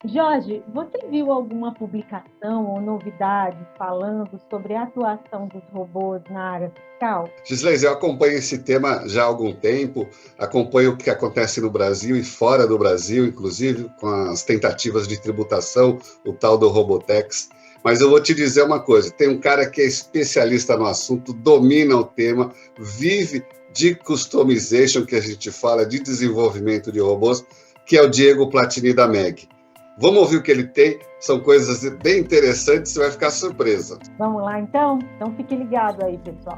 Jorge, você viu alguma publicação ou novidade falando sobre a atuação dos robôs na área fiscal? Gislaine, eu acompanho esse tema já há algum tempo, acompanho o que acontece no Brasil e fora do Brasil, inclusive com as tentativas de tributação, o tal do Robotex. Mas eu vou te dizer uma coisa, tem um cara que é especialista no assunto, domina o tema, vive de customization, que a gente fala, de desenvolvimento de robôs, que é o Diego Platini da MEG. Vamos ouvir o que ele tem, são coisas bem interessantes, você vai ficar surpresa. Vamos lá, então? Então fique ligado aí, pessoal.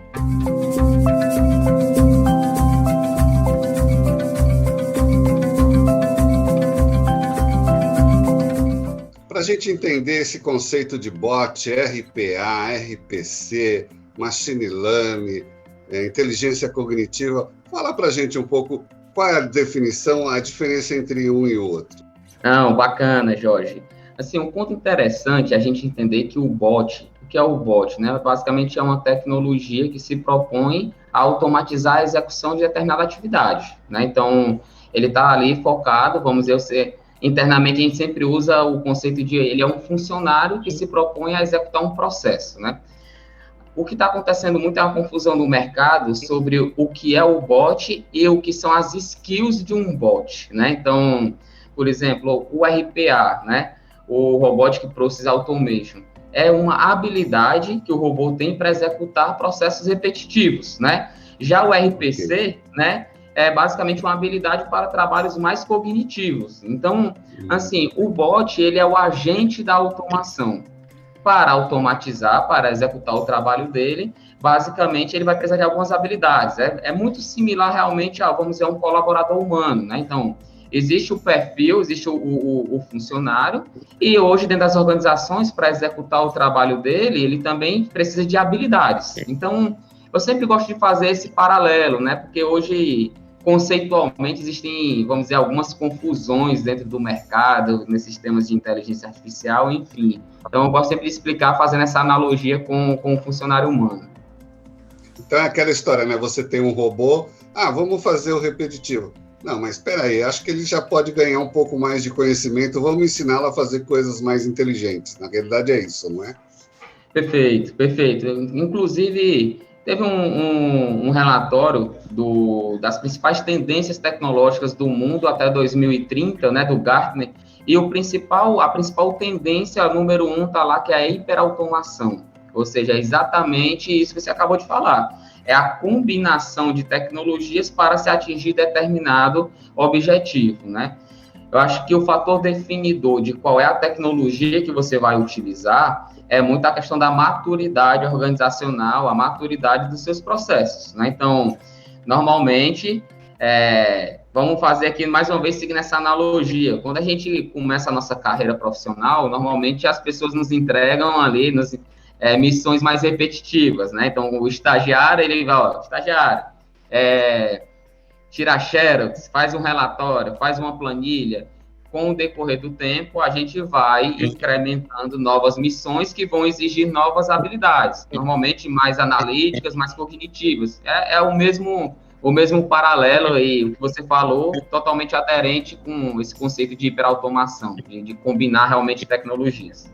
Para a gente entender esse conceito de bot, RPA, RPC, machine learning, inteligência cognitiva, fala para a gente um pouco qual é a definição, a diferença entre um e o outro. Não, bacana, Jorge. Assim, um ponto interessante é a gente entender que o que é o bot, né? Basicamente é uma tecnologia que se propõe a automatizar a execução de determinada atividade, né? Então, ele está ali focado, vamos dizer, internamente a gente sempre usa o conceito de ele é um funcionário que se propõe a executar um processo, né? O que está acontecendo muito é uma confusão no mercado sobre o que é o bot e o que são as skills de um bot, né? Então, por exemplo, o RPA, né? O Robotic Process Automation, é uma habilidade que o robô tem para executar processos repetitivos, né? Já o RPC, né? É basicamente uma habilidade para trabalhos mais cognitivos. Então, assim, o bot, ele é o agente da automação. Para automatizar, para executar o trabalho dele, basicamente, ele vai precisar de algumas habilidades. É muito similar, realmente, a, vamos dizer, um colaborador humano, né? Então, existe o perfil, existe o funcionário, e hoje, dentro das organizações, para executar o trabalho dele, ele também precisa de habilidades. Então, eu sempre gosto de fazer esse paralelo, né? Porque hoje, conceitualmente, existem, vamos dizer, algumas confusões dentro do mercado, nesses temas de inteligência artificial, enfim. Então, eu gosto sempre de explicar, fazendo essa analogia com o funcionário humano. Então, é aquela história, né? Você tem um robô, vamos fazer o repetitivo. Não, mas espera aí, acho que ele já pode ganhar um pouco mais de conhecimento, vamos ensiná-lo a fazer coisas mais inteligentes. Na realidade é isso, não é? Perfeito, perfeito. Inclusive, teve um relatório das principais tendências tecnológicas do mundo até 2030, né, do Gartner, e a principal tendência, número 1, está lá, que é a hiperautomação. Ou seja, é exatamente isso que você acabou de falar. É a combinação de tecnologias para se atingir determinado objetivo, né? Eu acho que o fator definidor de qual é a tecnologia que você vai utilizar é muito a questão da maturidade organizacional, a maturidade dos seus processos, né? Então, normalmente, vamos fazer aqui, mais uma vez, seguindo essa analogia. Quando a gente começa a nossa carreira profissional, normalmente as pessoas nos entregam ali missões mais repetitivas, né? Então, o estagiário, ele vai, estagiário, tira xerox, faz um relatório, faz uma planilha. Com o decorrer do tempo, a gente vai incrementando novas missões que vão exigir novas habilidades, normalmente mais analíticas, mais cognitivas. É o mesmo paralelo aí, o que você falou, totalmente aderente com esse conceito de hiperautomação, de combinar realmente tecnologias.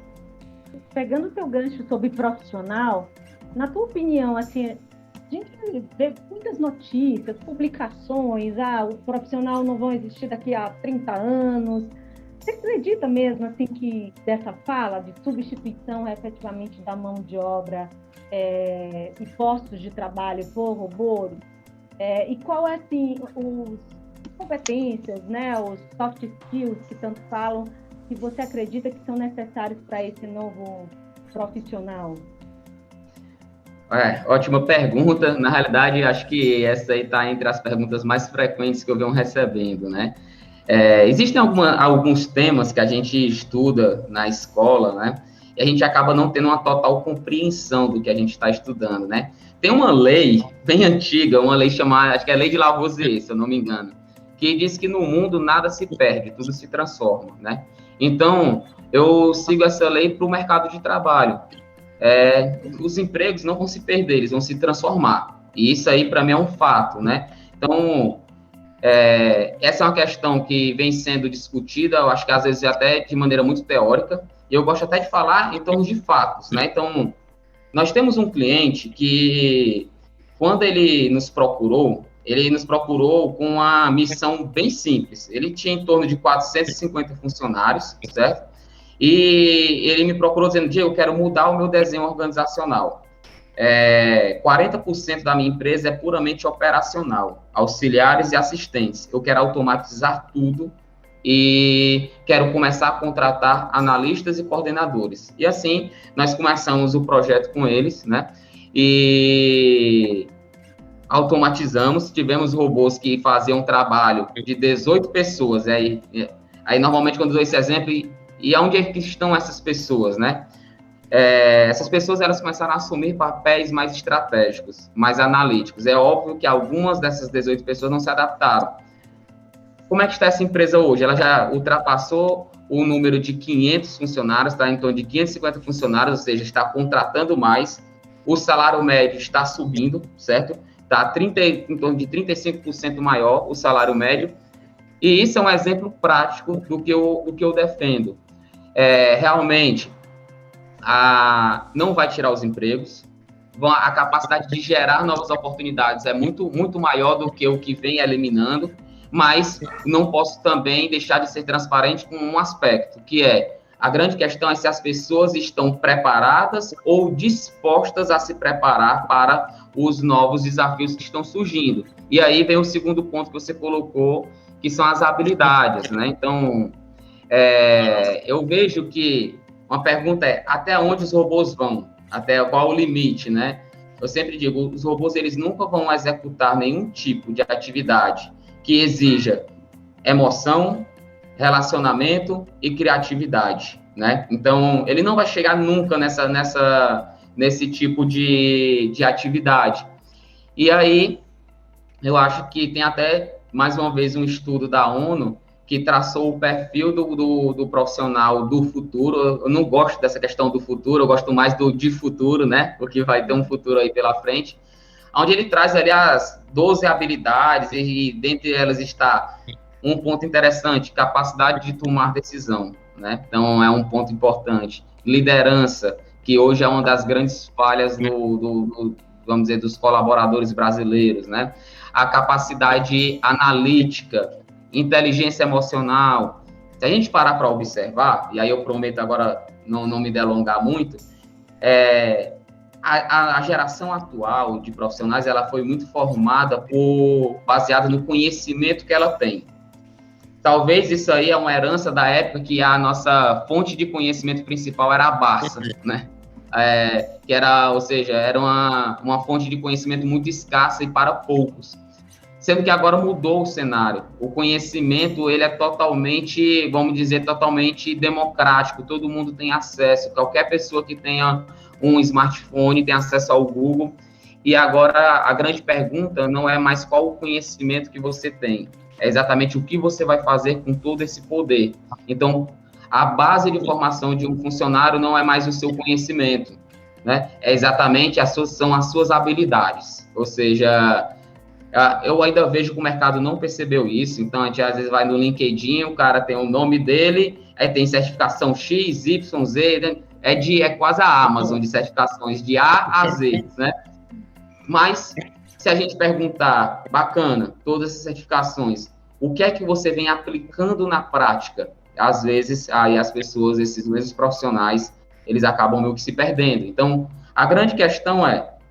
Pegando o teu gancho sobre profissional, na tua opinião, assim, a gente vê muitas notícias, publicações, o profissional não vai existir daqui a 30 anos. Você acredita mesmo, assim, que dessa fala de substituição, efetivamente, da mão de obra e postos de trabalho por robôs? E qual é, assim, as competências, né, os soft skills que tanto falam, que você acredita que são necessários para esse novo profissional? Ótima pergunta. Na realidade, acho que essa aí está entre as perguntas mais frequentes que eu venho recebendo, né? Existem alguns temas que a gente estuda na escola, né? E a gente acaba não tendo uma total compreensão do que a gente está estudando, né? Tem uma lei bem antiga, uma lei chamada, acho que é a Lei de Lavoisier, se eu não me engano, que diz que no mundo nada se perde, tudo se transforma, né? Então, eu sigo essa lei para o mercado de trabalho. Os empregos não vão se perder, eles vão se transformar. E isso aí, para mim, é um fato, né? Então, Essa é uma questão que vem sendo discutida, eu acho que às vezes até de maneira muito teórica, e eu gosto até de falar em termos de fatos, né? Então, nós temos um cliente que, quando ele nos procurou com uma missão bem simples. Ele tinha em torno de 450 funcionários, certo? E ele me procurou dizendo, Diego, eu quero mudar o meu desenho organizacional. 40% da minha empresa é puramente operacional, auxiliares e assistentes. Eu quero automatizar tudo e quero começar a contratar analistas e coordenadores. E assim, nós começamos o projeto com eles, né? E automatizamos, tivemos robôs que faziam um trabalho de 18 pessoas. Aí normalmente, quando eu dou esse exemplo, e onde é que estão essas pessoas, né? Essas pessoas, elas começaram a assumir papéis mais estratégicos, mais analíticos. É óbvio que algumas dessas 18 pessoas não se adaptaram. Como é que está essa empresa hoje? Ela já ultrapassou o número de 500 funcionários, está em torno de 550 funcionários, ou seja, está contratando mais. O salário médio está subindo, certo? Está em torno de 35% maior o salário médio. E isso é um exemplo prático do que eu defendo. Realmente, não vai tirar os empregos, a capacidade de gerar novas oportunidades é muito, muito maior do que o que vem eliminando, mas não posso também deixar de ser transparente com um aspecto, que a grande questão é se as pessoas estão preparadas ou dispostas a se preparar para os novos desafios que estão surgindo. E aí vem o segundo ponto que você colocou, que são as habilidades, né? Então, eu vejo que uma pergunta até onde os robôs vão? Até qual o limite, né? Eu sempre digo, os robôs, eles nunca vão executar nenhum tipo de atividade que exija emoção, relacionamento e criatividade, né? Então, ele não vai chegar nunca nesse tipo de atividade. E aí, eu acho que tem até, mais uma vez, um estudo da ONU que traçou o perfil do profissional do futuro. Eu não gosto dessa questão do futuro, eu gosto mais de futuro, né? Porque vai ter um futuro aí pela frente, onde ele traz ali as 12 habilidades, e dentre elas está um ponto interessante, capacidade de tomar decisão, né? Então, é um ponto importante. Liderança, que hoje é uma das grandes falhas vamos dizer, dos colaboradores brasileiros, né? A capacidade analítica, inteligência emocional. Se a gente parar para observar, e aí eu prometo agora não me delongar muito, a geração atual de profissionais, ela foi muito formada baseada no conhecimento que ela tem. Talvez isso aí é uma herança da época que a nossa fonte de conhecimento principal era a Barça, né? Ou seja, era uma fonte de conhecimento muito escassa e para poucos. Sendo que agora mudou o cenário. O conhecimento, ele é totalmente, vamos dizer, totalmente democrático. Todo mundo tem acesso. Qualquer pessoa que tenha um smartphone tem acesso ao Google. E agora a grande pergunta não é mais qual o conhecimento que você tem. É exatamente o que você vai fazer com todo esse poder. Então, a base de formação de um funcionário não é mais o seu conhecimento, né? É exatamente são as suas habilidades. Ou seja, eu ainda vejo que o mercado não percebeu isso. Então, a gente às vezes vai no LinkedIn, o cara tem o nome dele, aí tem certificação X, Y, Z, né? É quase a Amazon de certificações, de A a Z, né? Mas, se a gente perguntar, bacana, todas essas certificações, o que é que você vem aplicando na prática? Às vezes, aí as pessoas, esses mesmos profissionais, eles acabam meio que se perdendo. Então, a grande questão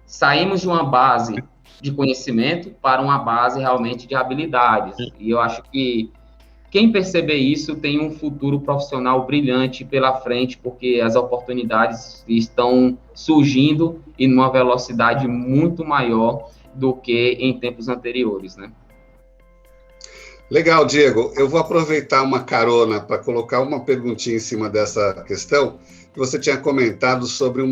saímos de uma base de conhecimento para uma base realmente de habilidades. E eu acho que quem perceber isso tem um futuro profissional brilhante pela frente, porque as oportunidades estão surgindo e numa velocidade muito maior do que em tempos anteriores, né? Legal, Diego. Eu vou aproveitar uma carona para colocar uma perguntinha em cima dessa questão, que você tinha comentado sobre um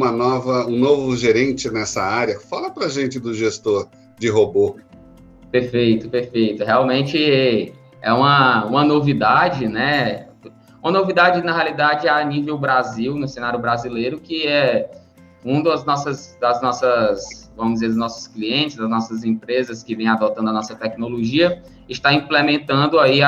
novo gerente nessa área. Fala para a gente do gestor de robô. Perfeito. Realmente é uma novidade, né? Uma novidade, na realidade, a nível Brasil, no cenário brasileiro, que é um das nossas, vamos dizer, dos nossos clientes, das nossas empresas que vêm adotando a nossa tecnologia, está implementando aí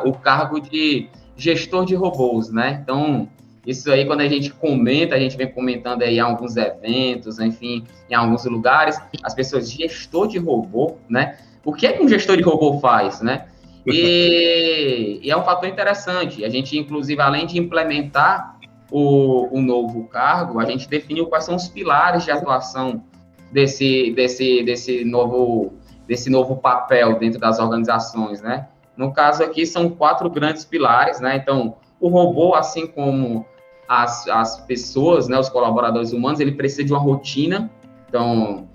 o cargo de gestor de robôs, né? Então, isso aí, quando a gente comenta, a gente vem comentando aí em alguns eventos, enfim, em alguns lugares, as pessoas, gestor de robô, né? O que é que um gestor de robô faz, né? E é um fator interessante. A gente, inclusive, além de implementar o novo cargo, a gente definiu quais são os pilares de atuação desse novo papel dentro das organizações, né? No caso aqui, são 4 grandes pilares, né? Então, o robô, assim como as pessoas, né, os colaboradores humanos, ele precisa de uma rotina, então,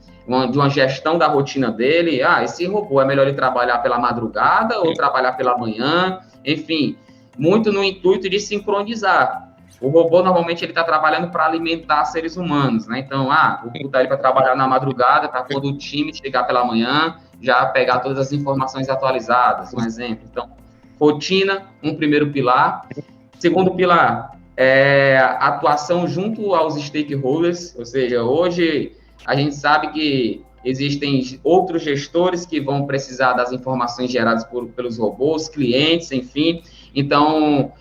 de uma gestão da rotina dele. Esse robô é melhor ele trabalhar pela madrugada ou trabalhar pela manhã, enfim, muito no intuito de sincronizar. O robô, normalmente, ele está trabalhando para alimentar seres humanos, né? Então, vou botar ele para trabalhar na madrugada, para quando o time chegar pela manhã, já pegar todas as informações atualizadas, um exemplo. Então, rotina, um primeiro pilar. Segundo pilar, atuação junto aos stakeholders, ou seja, hoje a gente sabe que existem outros gestores que vão precisar das informações geradas pelos robôs, clientes, enfim. Então,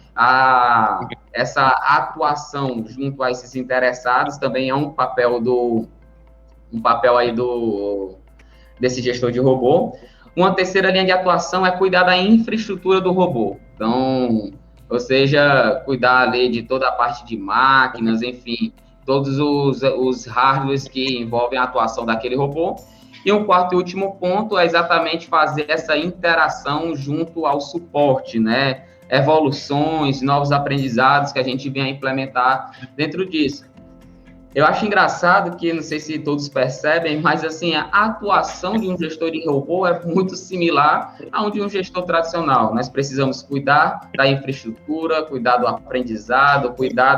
essa atuação junto a esses interessados também é um papel aí desse gestor de robô. Uma terceira linha de atuação é cuidar da infraestrutura do robô. Então, ou seja, cuidar ali de toda a parte de máquinas, enfim, todos os hardwares que envolvem a atuação daquele robô. E um quarto e último ponto é exatamente fazer essa interação junto ao suporte, né? Evoluções, novos aprendizados que a gente vem a implementar dentro disso. Eu acho engraçado que, não sei se todos percebem, mas assim, a atuação de um gestor de robô é muito similar à de um gestor tradicional. Nós precisamos cuidar da infraestrutura, cuidar do aprendizado, cuidar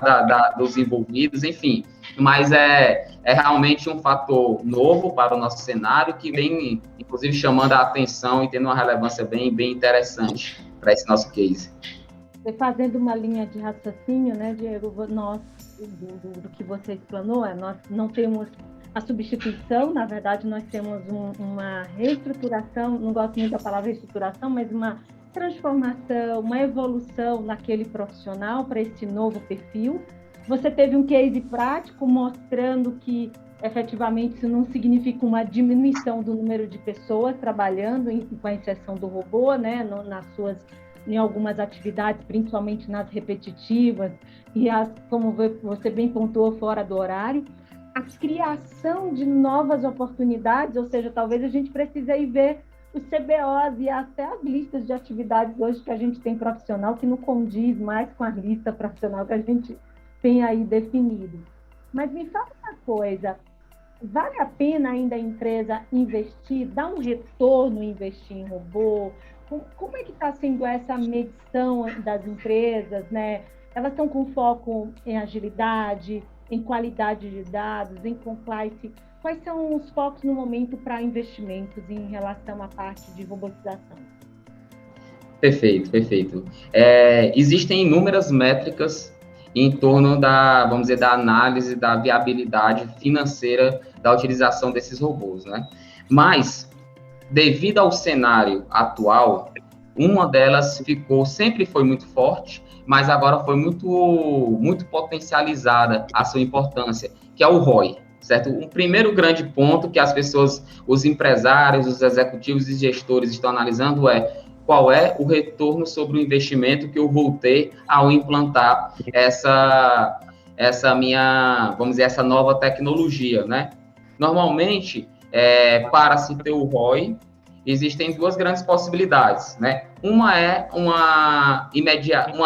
dos envolvidos, enfim. Mas é realmente um fator novo para o nosso cenário que vem, inclusive, chamando a atenção e tendo uma relevância bem interessante para esse nosso case. Fazendo uma linha de raciocínio, né, Diego, nós, do que você explanou, nós não temos a substituição, na verdade, nós temos uma reestruturação, não gosto muito da palavra reestruturação, mas uma transformação, uma evolução naquele profissional para esse novo perfil. Você teve um case prático mostrando que, efetivamente, isso não significa uma diminuição do número de pessoas trabalhando com a inserção do robô, né, em algumas atividades, principalmente nas repetitivas, e como você bem pontuou, fora do horário. A criação de novas oportunidades, ou seja, talvez a gente precise aí ver os CBOs e até as listas de atividades hoje que a gente tem profissional que não condiz mais com a lista profissional que a gente tem aí definido. Mas me fala uma coisa, vale a pena ainda a empresa investir, dar um retorno, investir em robô? Como é que está sendo essa medição das empresas, né? Elas estão com foco em agilidade, em qualidade de dados, em compliance. Quais são os focos no momento para investimentos em relação à parte de robotização? Perfeito. Existem inúmeras métricas em torno vamos dizer, da análise da viabilidade financeira da utilização desses robôs, né? Mas, devido ao cenário atual, uma delas sempre foi muito forte, mas agora foi muito potencializada a sua importância, que é o ROI, certo? Um primeiro grande ponto que as pessoas, os empresários, os executivos e gestores estão analisando qual é o retorno sobre o investimento que eu vou ter ao implantar essa minha, vamos dizer, essa nova tecnologia, né? Normalmente, para se ter o ROI, existem duas grandes possibilidades, né? Uma é uma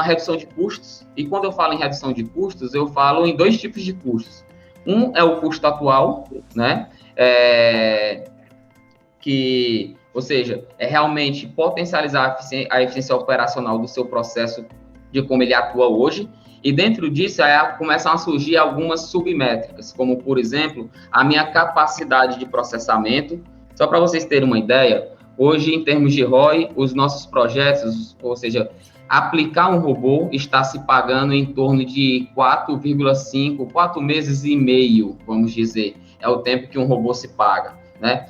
redução de custos, e quando eu falo em redução de custos, eu falo em 2 tipos de custos. Um é o custo atual, né? Ou seja, é realmente potencializar a eficiência operacional do seu processo de como ele atua hoje, e dentro disso começam a surgir algumas submétricas, como, por exemplo, a minha capacidade de processamento. Só para vocês terem uma ideia, hoje, em termos de ROI, os nossos projetos, ou seja, aplicar um robô está se pagando em torno de 4,5, 4 meses e meio, vamos dizer, é o tempo que um robô se paga, né?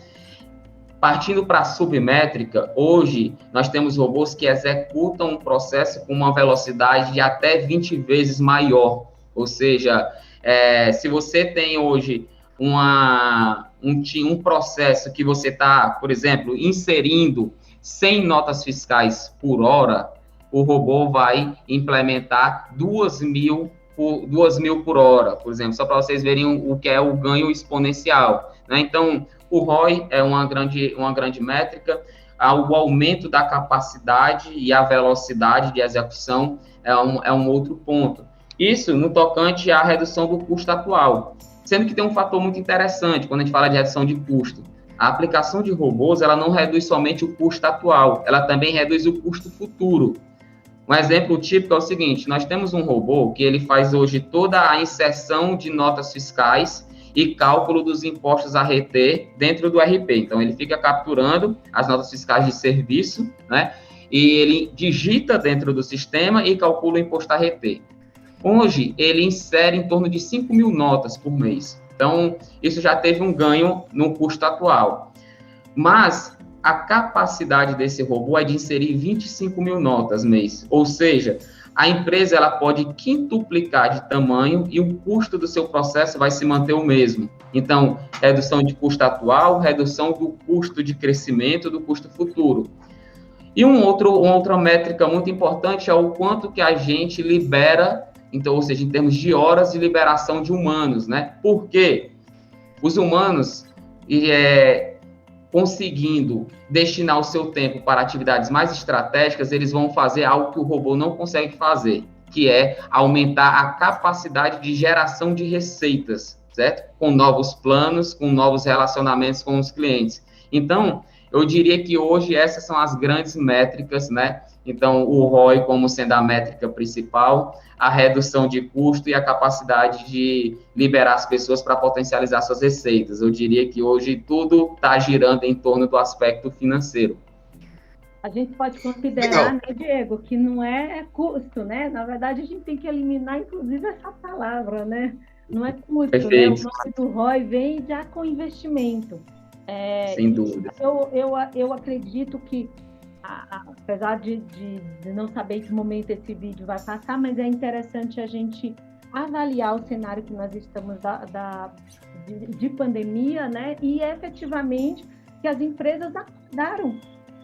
Partindo para a submétrica, hoje nós temos robôs que executam um processo com uma velocidade de até 20 vezes maior. Ou seja, se você tem hoje um processo que você está, por exemplo, inserindo 100 notas fiscais por hora, o robô vai implementar 2.000 por hora, por exemplo, só para vocês verem o que é o ganho exponencial, né? Então, o ROI é uma grande métrica, o aumento da capacidade e a velocidade de execução é um outro ponto. Isso no tocante à redução do custo atual, sendo que tem um fator muito interessante quando a gente fala de redução de custo. A aplicação de robôs, ela não reduz somente o custo atual, ela também reduz o custo futuro. Um exemplo típico é o seguinte: nós temos um robô que ele faz hoje toda a inserção de notas fiscais e cálculo dos impostos a reter dentro do RP. Então, ele fica capturando as notas fiscais de serviço, né? E ele digita dentro do sistema e calcula o imposto a reter. Hoje, ele insere em torno de 5.000 notas por mês. Então, isso já teve um ganho no custo atual. Mas a capacidade desse robô é de inserir 25.000 notas mês. Ou seja, a empresa ela pode quintuplicar de tamanho e o custo do seu processo vai se manter o mesmo. Então, redução de custo atual, redução do custo de crescimento, do custo futuro. E uma outra métrica muito importante é o quanto que a gente libera, então, ou seja, em termos de horas de liberação de humanos, né? Por quê? Os humanos, conseguindo destinar o seu tempo para atividades mais estratégicas, eles vão fazer algo que o robô não consegue fazer, que é aumentar a capacidade de geração de receitas, certo? Com novos planos, com novos relacionamentos com os clientes. Então, eu diria que hoje essas são as grandes métricas, né? Então, o ROI como sendo a métrica principal, a redução de custo e a capacidade de liberar as pessoas para potencializar suas receitas. Eu diria que hoje tudo está girando em torno do aspecto financeiro. A gente pode considerar, né, Diego, que não é custo, né? Na verdade, a gente tem que eliminar, inclusive, essa palavra, né? Não é custo, né? O nome do ROI vem já com investimento. Sem dúvida. Eu acredito que, apesar de não saber em que momento esse vídeo vai passar, mas é interessante a gente avaliar o cenário que nós estamos de pandemia, né? E efetivamente que as empresas acordaram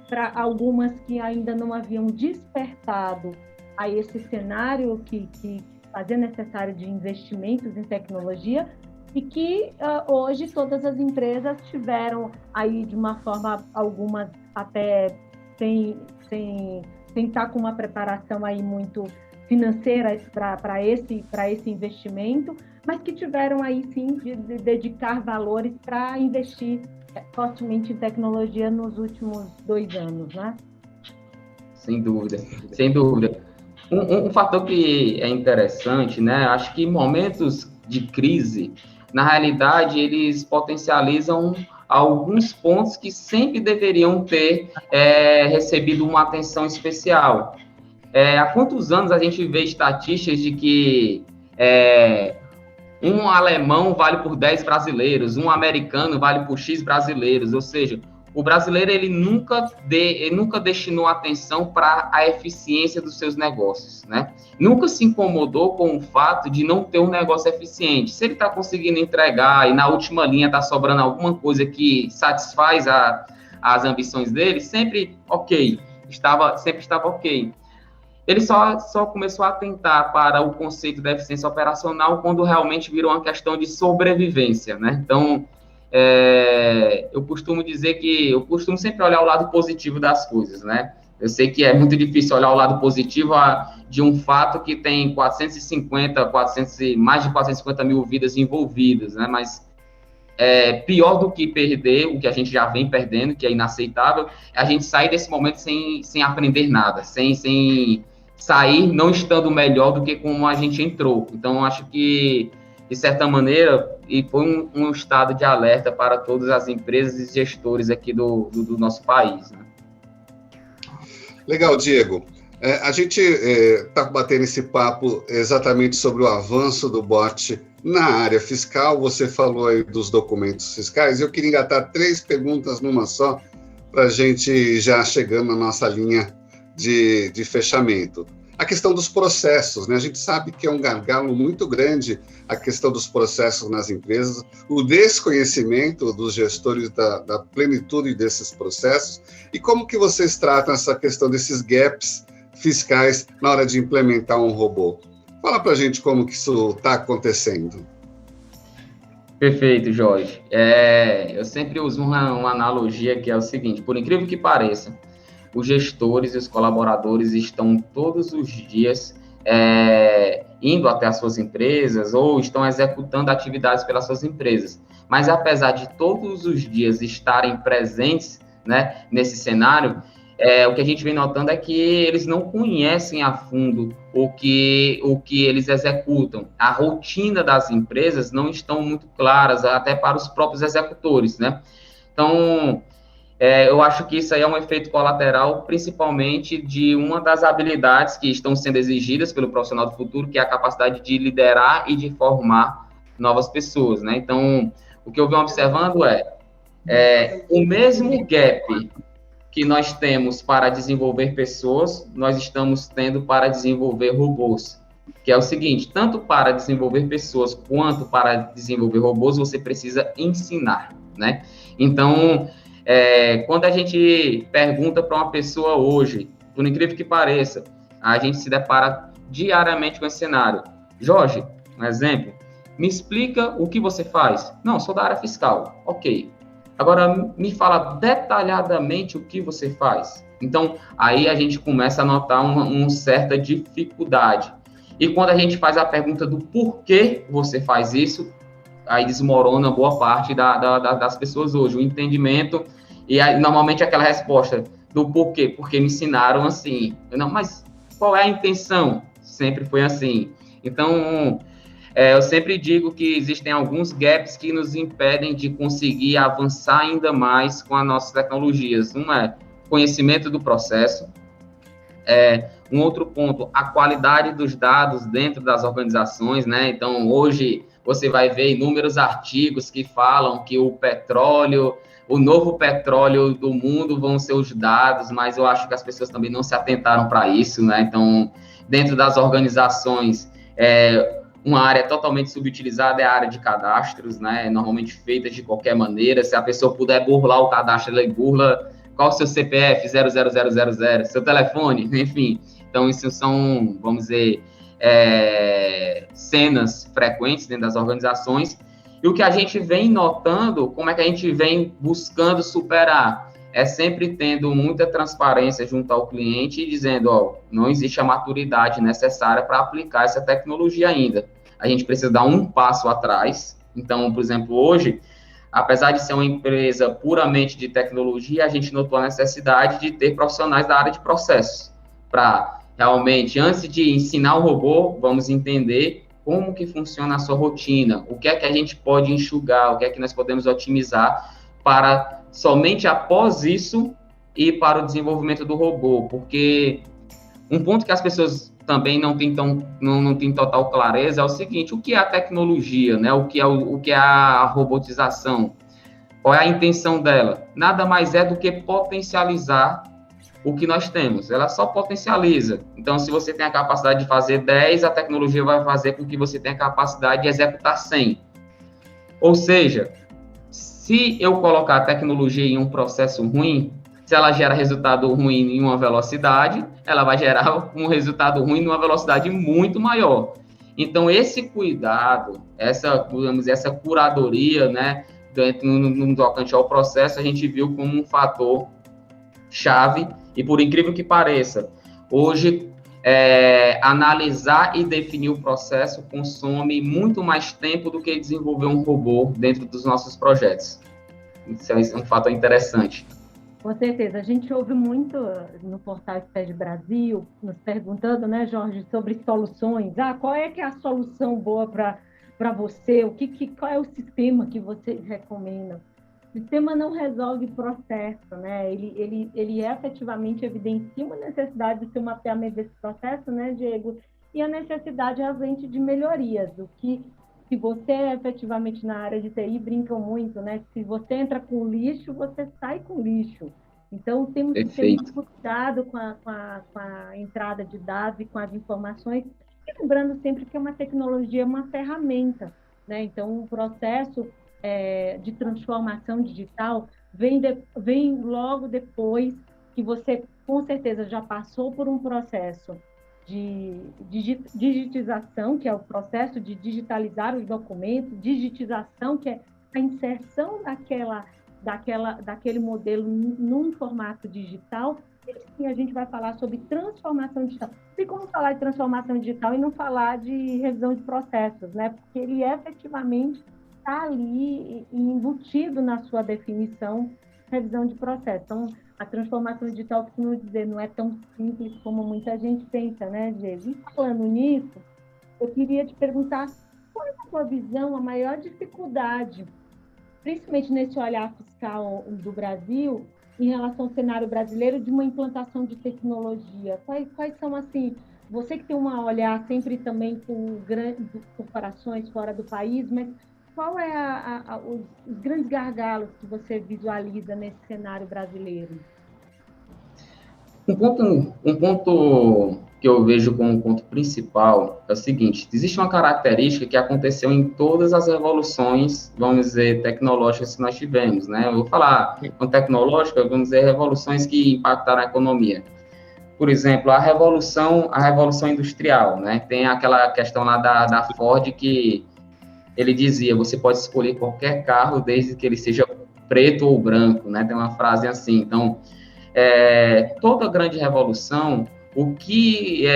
para algumas que ainda não haviam despertado a esse cenário que fazia necessário de investimentos em tecnologia, e que hoje todas as empresas tiveram aí de uma forma, algumas até sem estar com uma preparação aí muito financeira para esse investimento, mas que tiveram aí sim de dedicar valores para investir fortemente em tecnologia nos últimos 2 anos, né? Sem dúvida, sem dúvida. Um fator que é interessante, né? Acho que momentos de crise, na realidade, eles potencializam alguns pontos que sempre deveriam ter recebido uma atenção especial. Há quantos anos a gente vê estatísticas de que um alemão vale por 10 brasileiros, um americano vale por X brasileiros, ou seja, o brasileiro ele nunca destinou atenção para a eficiência dos seus negócios, né? Nunca se incomodou com o fato de não ter um negócio eficiente. Se ele está conseguindo entregar e na última linha está sobrando alguma coisa que satisfaz as ambições dele, sempre ok, sempre estava ok. Ele só começou a atentar para o conceito da eficiência operacional quando realmente virou uma questão de sobrevivência, né? Então, eu costumo dizer que eu costumo sempre olhar o lado positivo das coisas, né? Eu sei que é muito difícil olhar o lado positivo de um fato que tem mais de 450 mil vidas envolvidas, né? Mas pior do que perder o que a gente já vem perdendo, que é inaceitável, é a gente sair desse momento sem aprender nada, sem sair não estando melhor do que como a gente entrou. Então, acho que, de certa maneira, e foi um estado de alerta para todas as empresas e gestores aqui do nosso país, né? Legal, Diego. A gente está batendo esse papo exatamente sobre o avanço do bot na área fiscal. Você falou aí dos documentos fiscais. Eu queria engatar 3 perguntas numa só, para a gente já chegando na nossa linha de fechamento. A questão dos processos, né? A gente sabe que é um gargalo muito grande a questão dos processos nas empresas, o desconhecimento dos gestores da plenitude desses processos, e como que vocês tratam essa questão desses gaps fiscais na hora de implementar um robô. Fala para a gente como que isso está acontecendo. Perfeito, Jorge. Eu sempre uso uma analogia que é o seguinte: por incrível que pareça, os gestores e os colaboradores estão todos os dias indo até as suas empresas ou estão executando atividades pelas suas empresas. Mas, apesar de todos os dias estarem presentes, né, nesse cenário, o que a gente vem notando é que eles não conhecem a fundo o que eles executam. A rotina das empresas não estão muito claras, até para os próprios executores, né? Então, eu acho que isso aí é um efeito colateral, principalmente de uma das habilidades que estão sendo exigidas pelo profissional do futuro, que é a capacidade de liderar e de formar novas pessoas, né? Então, o que eu venho observando é o mesmo gap que nós temos para desenvolver pessoas, nós estamos tendo para desenvolver robôs. Que é o seguinte: tanto para desenvolver pessoas quanto para desenvolver robôs, você precisa ensinar, né? Então, quando a gente pergunta para uma pessoa hoje, por incrível que pareça, a gente se depara diariamente com esse cenário. Jorge, um exemplo, me explica o que você faz. Não, sou da área fiscal. Ok. Agora, me fala detalhadamente o que você faz. Então, aí a gente começa a notar uma certa dificuldade. E quando a gente faz a pergunta do porquê você faz isso, aí desmorona boa parte das pessoas hoje. O entendimento e aí, normalmente aquela resposta do porquê, porque me ensinaram assim. Não, mas qual é a intenção? Sempre foi assim. Então, eu sempre digo que existem alguns gaps que nos impedem de conseguir avançar ainda mais com as nossas tecnologias. Um é conhecimento do processo. Um outro ponto, a qualidade dos dados dentro das organizações, né? Então, hoje, você vai ver inúmeros artigos que falam que o novo petróleo do mundo vão ser os dados, mas eu acho que as pessoas também não se atentaram para isso, né? Então, dentro das organizações, uma área totalmente subutilizada é a área de cadastros, né? Normalmente feita de qualquer maneira. Se a pessoa puder burlar o cadastro, ela burla. Qual o seu CPF? 00000, seu telefone, enfim. Então, isso são, vamos dizer, cenas frequentes dentro das organizações. E o que a gente vem notando, como é que a gente vem buscando superar? É sempre tendo muita transparência junto ao cliente e dizendo, não existe a maturidade necessária para aplicar essa tecnologia ainda. A gente precisa dar um passo atrás. Então, por exemplo, hoje, apesar de ser uma empresa puramente de tecnologia, a gente notou a necessidade de ter profissionais da área de processos, para realmente, antes de ensinar o robô, vamos entender como que funciona a sua rotina, o que é que a gente pode enxugar, o que é que nós podemos otimizar para somente após isso ir para o desenvolvimento do robô, porque um ponto que as pessoas também não têm total clareza é o seguinte: o que é a tecnologia, né? O que é a robotização? Qual é a intenção dela? Nada mais é do que potencializar o que nós temos. Ela só potencializa. Então, se você tem a capacidade de fazer 10, a tecnologia vai fazer com que você tenha a capacidade de executar 100. Ou seja, se eu colocar a tecnologia em um processo ruim, se ela gera resultado ruim em uma velocidade, ela vai gerar um resultado ruim numa velocidade muito maior. Então, esse cuidado, essa curadoria, né, no tocante ao processo, a gente viu como um fator chave. E por incrível que pareça, hoje, analisar e definir o processo consome muito mais tempo do que desenvolver um robô dentro dos nossos projetos. Isso é um fator interessante. Com certeza. A gente ouve muito no portal SPED Brasil, nos perguntando, né, Jorge, sobre soluções. Qual é que é a solução boa para você? Qual é o sistema que vocês recomendam? O sistema não resolve processo, né? Ele efetivamente evidencia uma necessidade de ter um mapeamento desse processo, né, Diego? E a necessidade realmente de melhorias. O que, se você efetivamente na área de TI, brincam muito, né? Se você entra com lixo, você sai com lixo. Então, temos que ter muito cuidado com a entrada de dados e com as informações, e lembrando sempre que uma tecnologia é uma ferramenta, né? Então, o processo de transformação digital vem logo depois que você, com certeza, já passou por um processo de digitização, que é o processo de digitalizar os documentos, digitização, que é a inserção daquele modelo num formato digital, e sim, a gente vai falar sobre transformação digital. E como falar de transformação digital e não falar de revisão de processos, né? Porque ele efetivamente está ali embutido na sua definição, revisão de processo. Então, a transformação digital, como dizer, não é tão simples como muita gente pensa, né, Diego? E falando nisso, eu queria te perguntar qual é a sua visão, a maior dificuldade, principalmente nesse olhar fiscal do Brasil, em relação ao cenário brasileiro, de uma implantação de tecnologia? Quais são, assim, você que tem um olhar sempre também com grandes corporações fora do país, mas qual é os grandes gargalos que você visualiza nesse cenário brasileiro? Um ponto que eu vejo como um ponto principal é o seguinte: existe uma característica que aconteceu em todas as revoluções, vamos dizer, tecnológicas que nós tivemos, né? Eu vou falar com tecnológica, vamos dizer, revoluções que impactaram a economia. Por exemplo, a revolução industrial, né? Tem aquela questão lá da Ford que ele dizia, você pode escolher qualquer carro desde que ele seja preto ou branco, né? Tem uma frase assim. Então, toda grande revolução, o que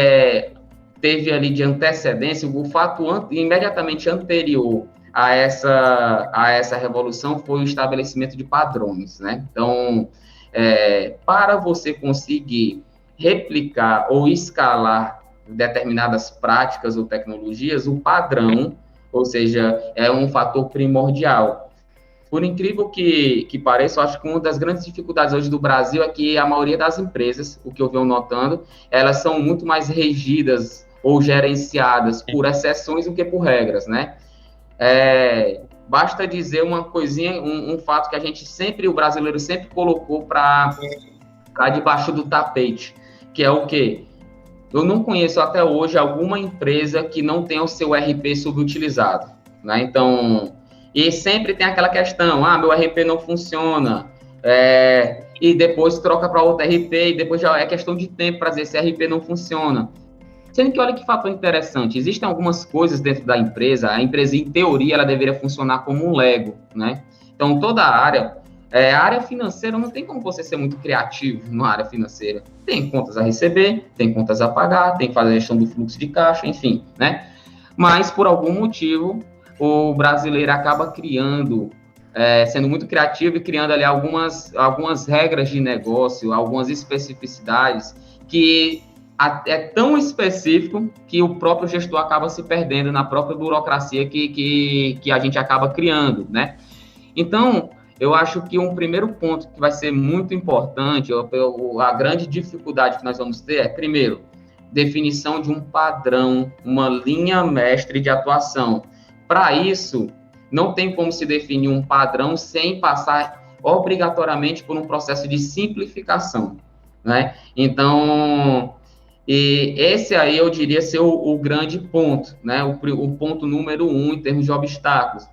teve ali de antecedência, o fato imediatamente anterior a essa revolução foi o estabelecimento de padrões, né? Então, para você conseguir replicar ou escalar determinadas práticas ou tecnologias, o padrão, ou seja, é um fator primordial. Por incrível que pareça, eu acho que uma das grandes dificuldades hoje do Brasil é que a maioria das empresas, o que eu venho notando, elas são muito mais regidas ou gerenciadas por exceções do que por regras, né? Basta dizer uma coisinha, um fato que o brasileiro sempre colocou para debaixo do tapete, que é o quê? Eu não conheço até hoje alguma empresa que não tenha o seu RP subutilizado, né? Então, e sempre tem aquela questão, meu RP não funciona, e depois troca para outro RP, e depois já é questão de tempo para dizer se RP não funciona. Sendo que, olha que fator interessante, existem algumas coisas dentro da empresa, a empresa, em teoria, ela deveria funcionar como um Lego, né? Então, toda a área financeira, não tem como você ser muito criativo na área financeira. Tem contas a receber, tem contas a pagar, tem que fazer a gestão do fluxo de caixa, enfim, né? Mas, por algum motivo, o brasileiro acaba sendo muito criativo e criando ali algumas regras de negócio, algumas especificidades que é tão específico que o próprio gestor acaba se perdendo na própria burocracia que a gente acaba criando, né? Então, eu acho que um primeiro ponto que vai ser muito importante, a grande dificuldade que nós vamos ter é, primeiro, definição de um padrão, uma linha mestre de atuação. Para isso, não tem como se definir um padrão sem passar obrigatoriamente por um processo de simplificação, né? Então, esse aí eu diria ser o grande ponto, né? O ponto número 1 em termos de obstáculos.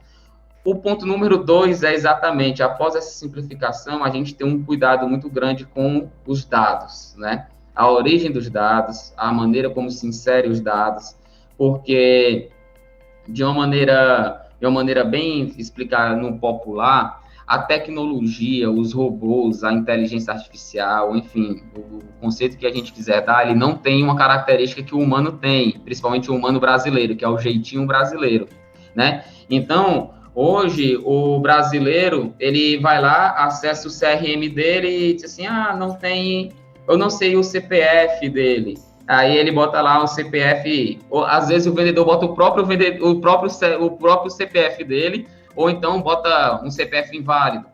O ponto número 2 é exatamente, após essa simplificação, a gente tem um cuidado muito grande com os dados, né? A origem dos dados, a maneira como se insere os dados, porque de uma maneira bem explicada no popular, a tecnologia, os robôs, a inteligência artificial, enfim, o conceito que a gente quiser dar, ele não tem uma característica que o humano tem, principalmente o humano brasileiro, que é o jeitinho brasileiro, né? Então, hoje, o brasileiro, ele vai lá, acessa o CRM dele e diz assim, eu não sei o CPF dele. Aí ele bota lá o CPF, ou, às vezes o vendedor bota o próprio CPF dele, ou então bota um CPF inválido.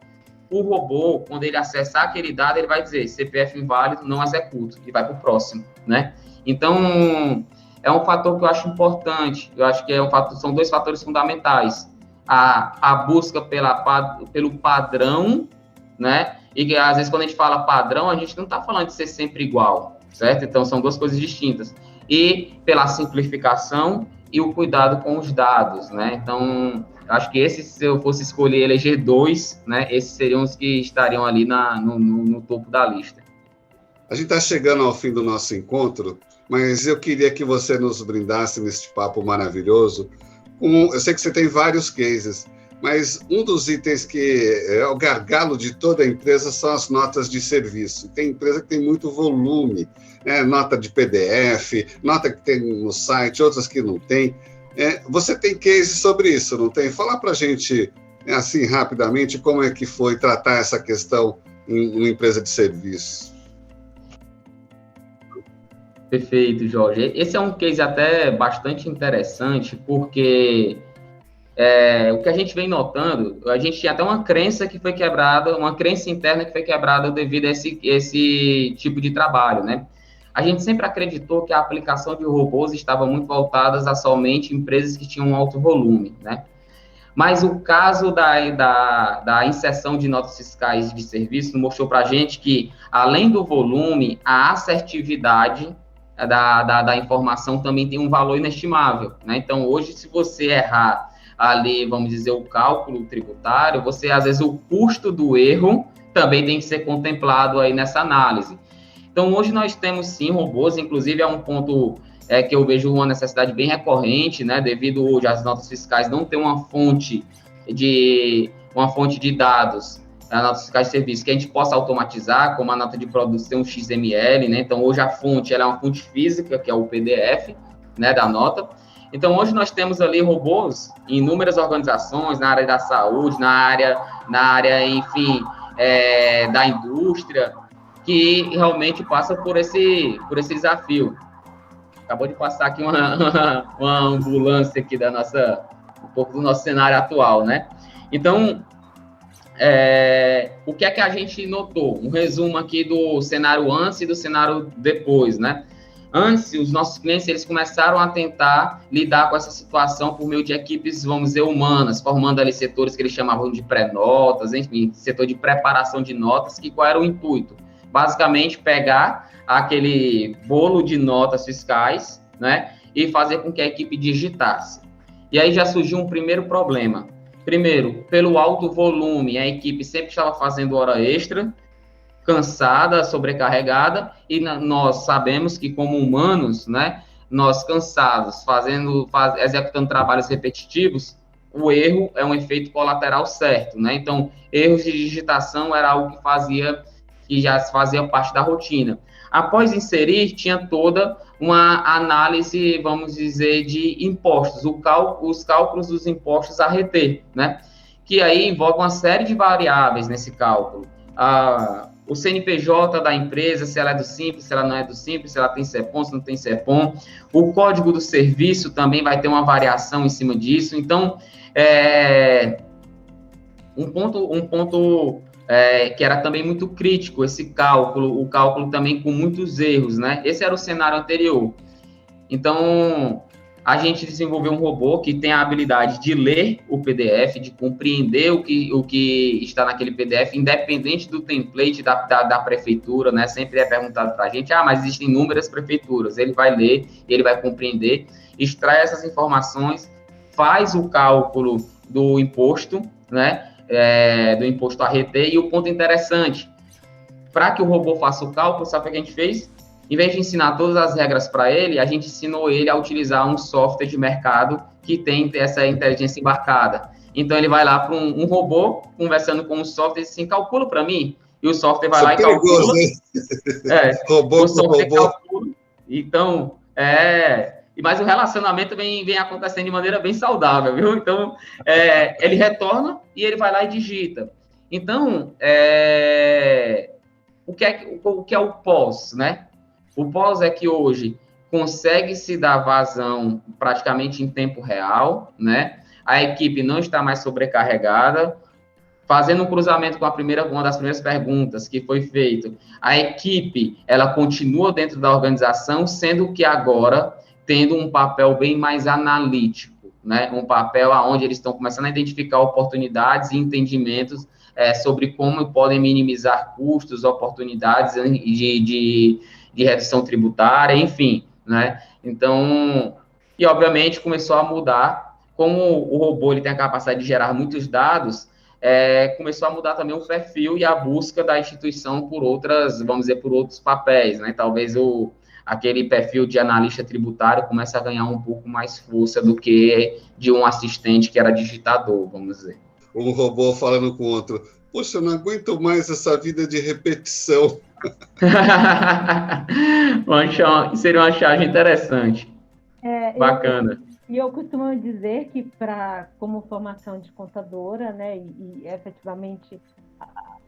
o robô, quando ele acessar aquele dado, ele vai dizer CPF inválido, não executo, e vai para o próximo, né? Então, é um fator que eu acho importante, eu acho que são dois fatores fundamentais. A busca pelo padrão, né? E que, às vezes, quando a gente fala padrão, a gente não está falando de ser sempre igual, certo? Então, são duas coisas distintas. E pela simplificação e o cuidado com os dados, né? Então, acho que se eu fosse escolher eleger dois, né? Esses seriam os que estariam ali no topo da lista. A gente está chegando ao fim do nosso encontro, mas eu queria que você nos brindasse neste papo maravilhoso. Eu sei que você tem vários cases, mas um dos itens que é o gargalo de toda a empresa são as notas de serviço. Tem empresa que tem muito volume, nota de PDF, nota que tem no site, outras que não tem. Você tem case sobre isso, não tem? Fala para a gente, assim, rapidamente, como é que foi tratar essa questão em uma empresa de serviço. Perfeito, Jorge. Esse é um case até bastante interessante, porque o que a gente vem notando, a gente tinha até uma crença que foi quebrada, uma crença interna que foi quebrada devido a esse tipo de trabalho, né? A gente sempre acreditou que a aplicação de robôs estava muito voltada a somente empresas que tinham um alto volume, né? Mas o caso da inserção de notas fiscais de serviço mostrou para a gente que, além do volume, a assertividade da informação também tem um valor inestimável, né? Então, hoje, se você errar ali, vamos dizer, o cálculo tributário, às vezes, o custo do erro também tem que ser contemplado aí nessa análise. Então, hoje nós temos, sim, robôs, inclusive é um ponto que eu vejo uma necessidade bem recorrente, né? Devido hoje às notas fiscais não ter uma fonte de dados, as notas fiscais de serviço, que a gente possa automatizar, como a nota de produção XML, né? Então, hoje a fonte, ela é uma fonte física, que é o PDF, né, da nota. Então, hoje nós temos ali robôs em inúmeras organizações, na área da saúde, na área, enfim, da indústria, que realmente passa por esse desafio. Acabou de passar aqui uma ambulância aqui um pouco do nosso cenário atual, né? Então, o que é que a gente notou? Um resumo aqui do cenário antes e do cenário depois, né? Antes, os nossos clientes, eles começaram a tentar lidar com essa situação por meio de equipes, vamos dizer, humanas, formando ali setores que eles chamavam de pré-notas, enfim, setor de preparação de notas, que qual era o intuito? Basicamente, pegar aquele bolo de notas fiscais, né, e fazer com que a equipe digitasse. E aí já surgiu um primeiro problema. Primeiro, pelo alto volume, a equipe sempre estava fazendo hora extra, cansada, sobrecarregada, e nós sabemos que, como humanos, né, nós cansados, executando trabalhos repetitivos, o erro é um efeito colateral certo, né? Então, erros de digitação era algo que já fazia parte da rotina. Após inserir, tinha toda uma análise, vamos dizer, de impostos, os cálculos dos impostos a reter, né? Que aí envolve uma série de variáveis nesse cálculo. O CNPJ da empresa, se ela é do Simples, se ela não é do Simples, se ela tem CEPOM, se não tem CEPOM. O código do serviço também vai ter uma variação em cima disso. Então, um ponto que era também muito crítico, o cálculo também com muitos erros, né? Esse era o cenário anterior. Então, a gente desenvolveu um robô que tem a habilidade de ler o PDF, de compreender o que está naquele PDF, independente do template da prefeitura, né? Sempre é perguntado para a gente, mas existem inúmeras prefeituras. Ele vai ler, ele vai compreender, extrai essas informações, faz o cálculo do imposto, né? Do imposto a reter. E o ponto interessante, para que o robô faça o cálculo, sabe o que a gente fez? Em vez de ensinar todas as regras para ele, a gente ensinou ele a utilizar um software de mercado que tem essa inteligência embarcada. Então, ele vai lá para um robô, conversando com o software, e assim, calcula para mim. E o software vai lá e calcula. Robô o software com robô. Calcula. Então, mas o relacionamento vem acontecendo de maneira bem saudável, viu? Então, ele retorna e ele vai lá e digita. Então, o que é o pós, né? O pós é que hoje consegue se dar vazão praticamente em tempo real, né? A equipe não está mais sobrecarregada, fazendo um cruzamento com uma das primeiras perguntas que foi feito, a equipe, ela continua dentro da organização, sendo que agora tendo um papel bem mais analítico, né? Um papel onde eles estão começando a identificar oportunidades e entendimentos sobre como podem minimizar custos, oportunidades de redução tributária, enfim, né? Então, e obviamente começou a mudar, como o robô ele tem a capacidade de gerar muitos dados, começou a mudar também o perfil e a busca da instituição por outras, vamos dizer, por outros papéis, né? Talvez aquele perfil de analista tributário comece a ganhar um pouco mais força do que de um assistente que era digitador, vamos dizer. Um robô falando com o outro, poxa, eu não aguento mais essa vida de repetição. Seria uma charge interessante. Bacana. Eu costumo dizer que, como formação de contadora, né, e efetivamente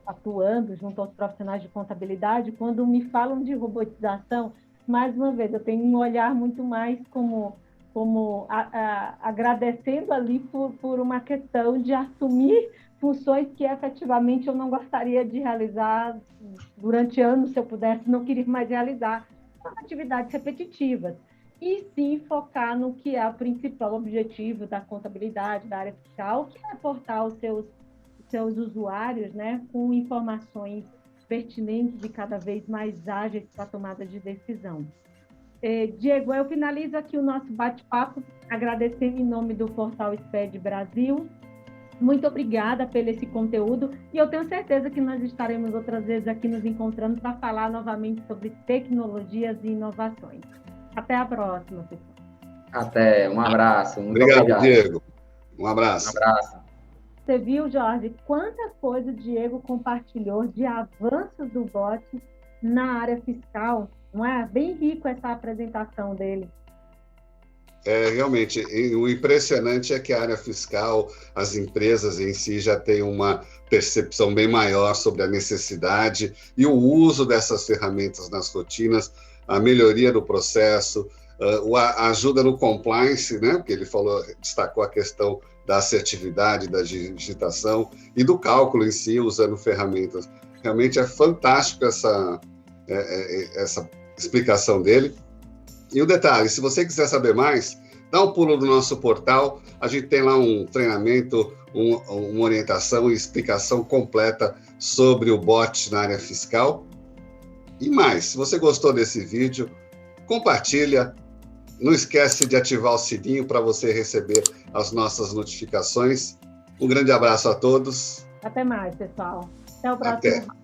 atuando junto aos profissionais de contabilidade, quando me falam de robotização, mais uma vez, eu tenho um olhar muito mais como agradecendo ali por uma questão de assumir funções que efetivamente eu não gostaria de realizar durante anos, se eu pudesse, não queria mais realizar, são atividades repetitivas. E sim focar no que é o principal objetivo da contabilidade, da área fiscal, que é aportar os seus usuários, né, com informações pertinentes e cada vez mais ágeis para a tomada de decisão. Diego, eu finalizo aqui o nosso bate-papo, agradecendo em nome do Portal SPED Brasil. Muito obrigada pelo esse conteúdo e eu tenho certeza que nós estaremos outras vezes aqui nos encontrando para falar novamente sobre tecnologias e inovações. Até a próxima, pessoal. Até, um abraço. Muito obrigado, Diego. Um abraço. Um abraço. Você viu, Jorge, quanta coisa o Diego compartilhou de avanços do bot na área fiscal, não é? Bem rico essa apresentação dele. Realmente, o impressionante é que a área fiscal, as empresas em si já têm uma percepção bem maior sobre a necessidade e o uso dessas ferramentas nas rotinas, a melhoria do processo, a ajuda no compliance, né? Porque ele destacou a questão da assertividade, da digitação e do cálculo em si, usando ferramentas. Realmente é fantástico essa explicação dele. E o detalhe, se você quiser saber mais, dá um pulo no nosso portal, a gente tem lá um treinamento, uma orientação e explicação completa sobre o bot na área fiscal. E mais, se você gostou desse vídeo, compartilha, não esquece de ativar o sininho para você receber as nossas notificações. Um grande abraço a todos. Até mais, pessoal. Até o próximo. Até.